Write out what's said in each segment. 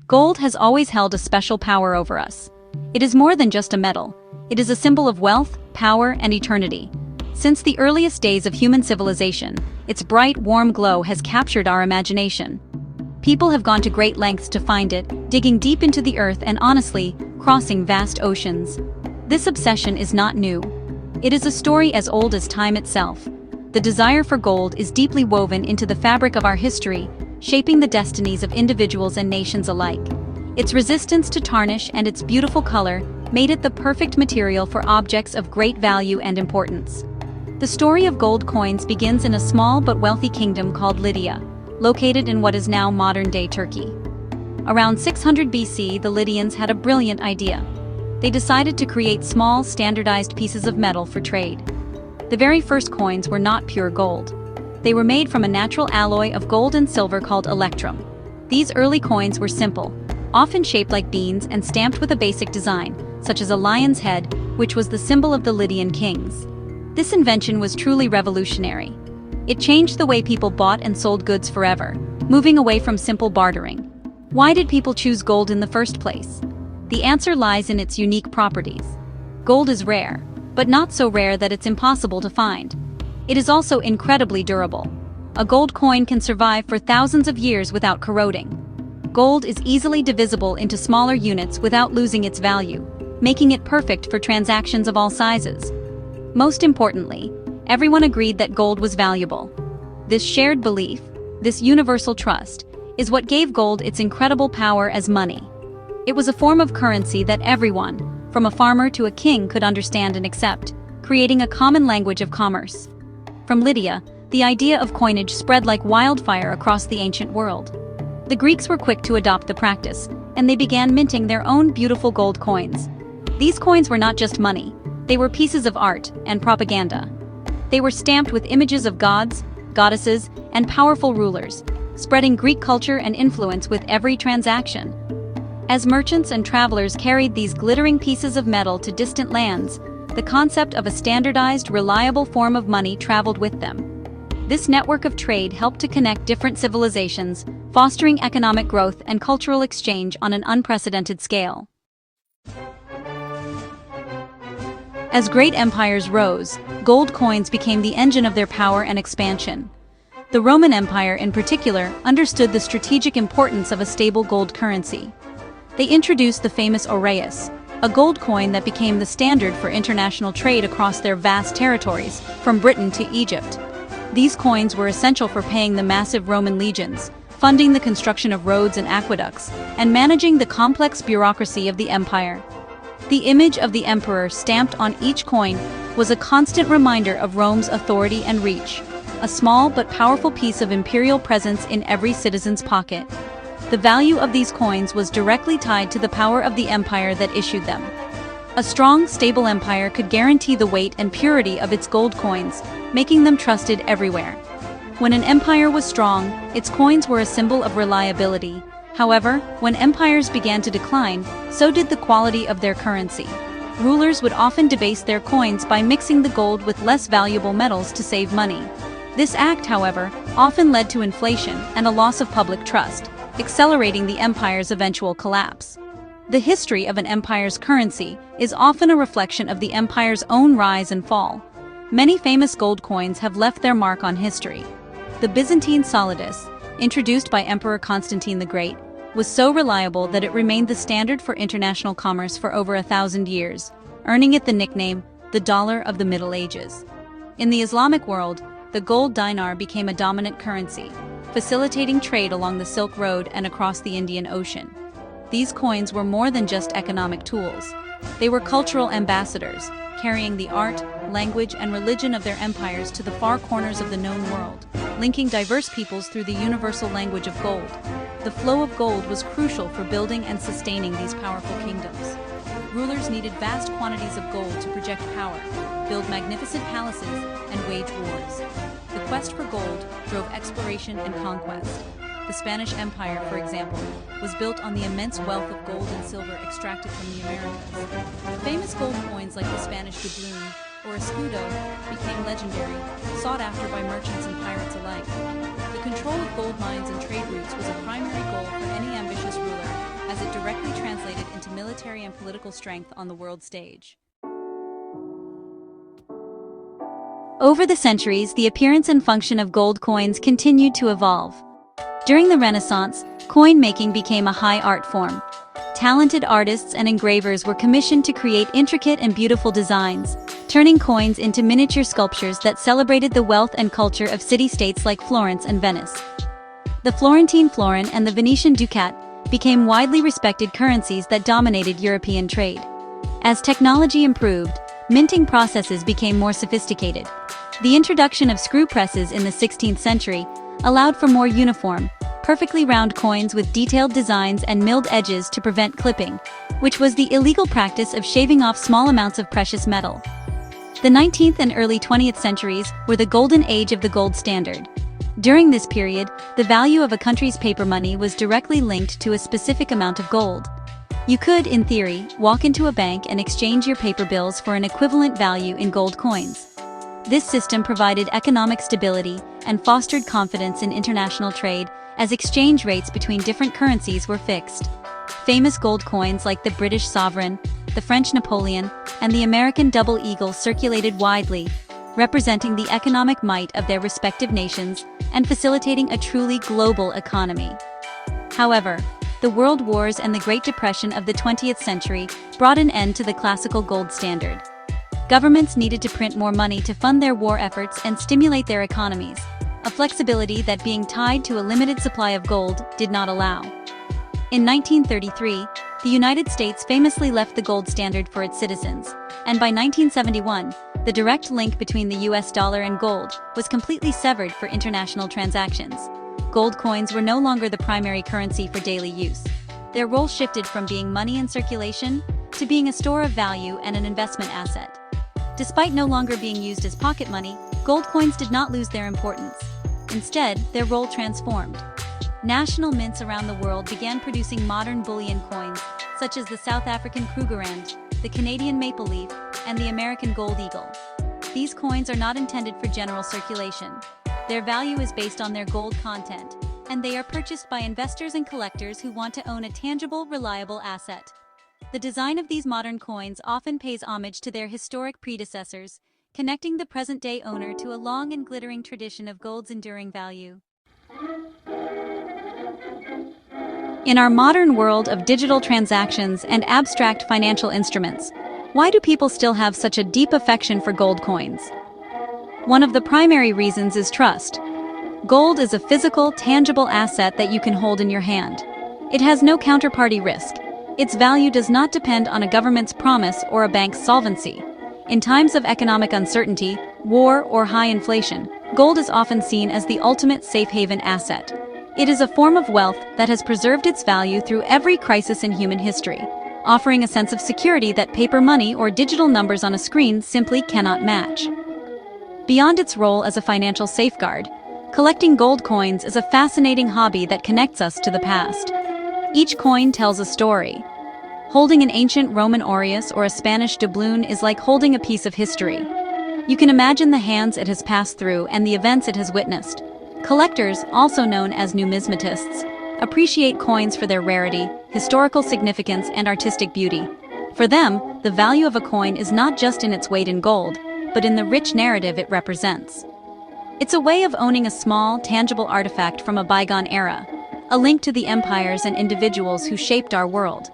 Gold has always held a special power over us. It is more than just a metal. It is a symbol of wealth, power, and eternity. Since the earliest days of human civilization, its bright, warm glow has captured our imagination. People have gone to great lengths to find it, digging deep into the earth and honestly, crossing vast oceans. This obsession is not new. It is a story as old as time itself. The desire for gold is deeply woven into the fabric of our history, shaping the destinies of individuals and nations alike. Its resistance to tarnish and its beautiful color made it the perfect material for objects of great value and importance. The story of gold coins begins in a small but wealthy kingdom called Lydia, located in what is now modern-day Turkey. Around 600 BC, the Lydians had a brilliant idea. They decided to create small, standardized pieces of metal for trade. The very first coins were not pure gold. They were made from a natural alloy of gold and silver called electrum. These early coins were simple, often shaped like beans and stamped with a basic design, such as a lion's head, which was the symbol of the Lydian kings. This invention was truly revolutionary. It changed the way people bought and sold goods forever, moving away from simple bartering. Why did people choose gold in the first place? The answer lies in its unique properties. Gold is rare, but not so rare that it's impossible to find. It is also incredibly durable. A gold coin can survive for thousands of years without corroding. Gold is easily divisible into smaller units without losing its value, making it perfect for transactions of all sizes. Most importantly, everyone agreed that gold was valuable. This shared belief, this universal trust, is what gave gold its incredible power as money. It was a form of currency that everyone, from a farmer to a king, could understand and accept, creating a common language of commerce. From Lydia, the idea of coinage spread like wildfire across the ancient world. The Greeks were quick to adopt the practice, and they began minting their own beautiful gold coins. These coins were not just money, they were pieces of art and propaganda. They were stamped with images of gods, goddesses, and powerful rulers, spreading Greek culture and influence with every transaction. As merchants and travelers carried these glittering pieces of metal to distant lands, the concept of a standardized, reliable form of money traveled with them. This network of trade helped to connect different civilizations, fostering economic growth and cultural exchange on an unprecedented scale. As great empires rose, gold coins became the engine of their power and expansion. The Roman Empire, in particular, understood the strategic importance of a stable gold currency. They introduced the famous aureus, a gold coin that became the standard for international trade across their vast territories, from Britain to Egypt. These coins were essential for paying the massive Roman legions, funding the construction of roads and aqueducts, and managing the complex bureaucracy of the empire. The image of the emperor stamped on each coin was a constant reminder of Rome's authority and reach, a small but powerful piece of imperial presence in every citizen's pocket. The value of these coins was directly tied to the power of the empire that issued them. A strong, stable empire could guarantee the weight and purity of its gold coins, making them trusted everywhere. When an empire was strong, its coins were a symbol of reliability. However, when empires began to decline, so did the quality of their currency. Rulers would often debase their coins by mixing the gold with less valuable metals to save money. This act, however, often led to inflation and a loss of public trust, accelerating the empire's eventual collapse. The history of an empire's currency is often a reflection of the empire's own rise and fall. Many famous gold coins have left their mark on history. The Byzantine solidus, introduced by Emperor Constantine the Great, was so reliable that it remained the standard for international commerce for over 1,000 years, earning it the nickname, the dollar of the Middle Ages. In the Islamic world, the gold dinar became a dominant currency, facilitating trade along the Silk Road and across the Indian Ocean. These coins were more than just economic tools. They were cultural ambassadors, carrying the art, language, and religion of their empires to the far corners of the known world, linking diverse peoples through the universal language of gold. The flow of gold was crucial for building and sustaining these powerful kingdoms. Rulers needed vast quantities of gold to project power, build magnificent palaces, and wage wars. The quest for gold drove exploration and conquest. The Spanish Empire, for example, was built on the immense wealth of gold and silver extracted from the Americas. Famous gold coins like the Spanish doubloon or escudo became legendary, sought after by merchants and pirates alike. The control of gold mines and trade routes was a primary goal for any ambitious ruler, as it directly translated into military and political strength on the world stage. Over the centuries, the appearance and function of gold coins continued to evolve. During the Renaissance, coin making became a high art form. Talented artists and engravers were commissioned to create intricate and beautiful designs, turning coins into miniature sculptures that celebrated the wealth and culture of city-states like Florence and Venice. The Florentine florin and the Venetian ducat became widely respected currencies that dominated European trade. As technology improved, minting processes became more sophisticated. The introduction of screw presses in the 16th century allowed for more uniform, perfectly round coins with detailed designs and milled edges to prevent clipping, which was the illegal practice of shaving off small amounts of precious metal. The 19th and early 20th centuries were the golden age of the gold standard. During this period, the value of a country's paper money was directly linked to a specific amount of gold. You could, in theory, walk into a bank and exchange your paper bills for an equivalent value in gold coins. This system provided economic stability and fostered confidence in international trade, as exchange rates between different currencies were fixed. Famous gold coins like the British sovereign, the French Napoleon, and the American double eagle circulated widely, representing the economic might of their respective nations and facilitating a truly global economy. However, the World Wars and the Great Depression of the 20th century brought an end to the classical gold standard. Governments needed to print more money to fund their war efforts and stimulate their economies, a flexibility that being tied to a limited supply of gold did not allow. In 1933, the United States famously left the gold standard for its citizens, and by 1971, the direct link between the US dollar and gold was completely severed for international transactions. Gold coins were no longer the primary currency for daily use. Their role shifted from being money in circulation to being a store of value and an investment asset. Despite no longer being used as pocket money, gold coins did not lose their importance. Instead, their role transformed. National mints around the world began producing modern bullion coins, such as the South African Krugerrand, the Canadian Maple Leaf, and the American Gold Eagle. These coins are not intended for general circulation. Their value is based on their gold content, and they are purchased by investors and collectors who want to own a tangible, reliable asset. The design of these modern coins often pays homage to their historic predecessors, connecting the present-day owner to a long and glittering tradition of gold's enduring value. In our modern world of digital transactions and abstract financial instruments, why do people still have such a deep affection for gold coins? One of the primary reasons is trust. Gold is a physical, tangible asset that you can hold in your hand. It has no counterparty risk. Its value does not depend on a government's promise or a bank's solvency. In times of economic uncertainty, war, or high inflation, gold is often seen as the ultimate safe haven asset. It is a form of wealth that has preserved its value through every crisis in human history, offering a sense of security that paper money or digital numbers on a screen simply cannot match. Beyond its role as a financial safeguard, collecting gold coins is a fascinating hobby that connects us to the past. Each coin tells a story. Holding an ancient Roman aureus or a Spanish doubloon is like holding a piece of history. You can imagine the hands it has passed through and the events it has witnessed. Collectors, also known as numismatists, appreciate coins for their rarity, historical significance, and artistic beauty. For them, the value of a coin is not just in its weight in gold, but in the rich narrative it represents. It's a way of owning a small, tangible artifact from a bygone era, a link to the empires and individuals who shaped our world.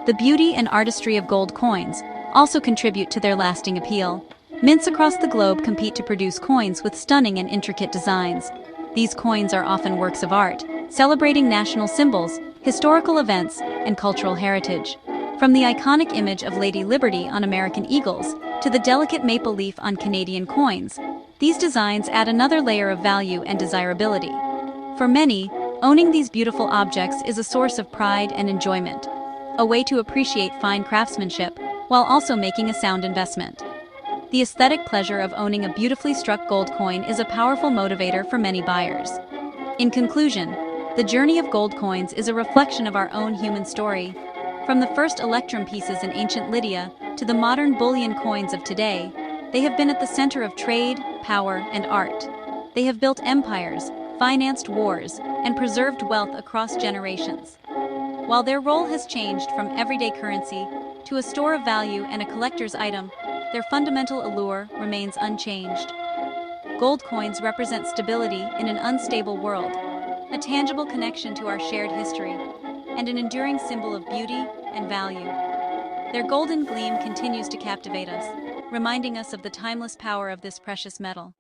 The beauty and artistry of gold coins also contribute to their lasting appeal. Mints across the globe compete to produce coins with stunning and intricate designs. These coins are often works of art, celebrating national symbols, historical events, and cultural heritage. From the iconic image of Lady Liberty on American eagles to the delicate maple leaf on Canadian coins, these designs add another layer of value and desirability. For many, owning these beautiful objects is a source of pride and enjoyment, a way to appreciate fine craftsmanship while also making a sound investment. The aesthetic pleasure of owning a beautifully struck gold coin is a powerful motivator for many buyers. In conclusion, the journey of gold coins is a reflection of our own human story. From the first electrum pieces in ancient Lydia to the modern bullion coins of today, they have been at the center of trade, power, and art. They have built empires, financed wars, and preserved wealth across generations. While their role has changed from everyday currency to a store of value and a collector's item, their fundamental allure remains unchanged. Gold coins represent stability in an unstable world, a tangible connection to our shared history, and an enduring symbol of beauty and value. Their golden gleam continues to captivate us, reminding us of the timeless power of this precious metal.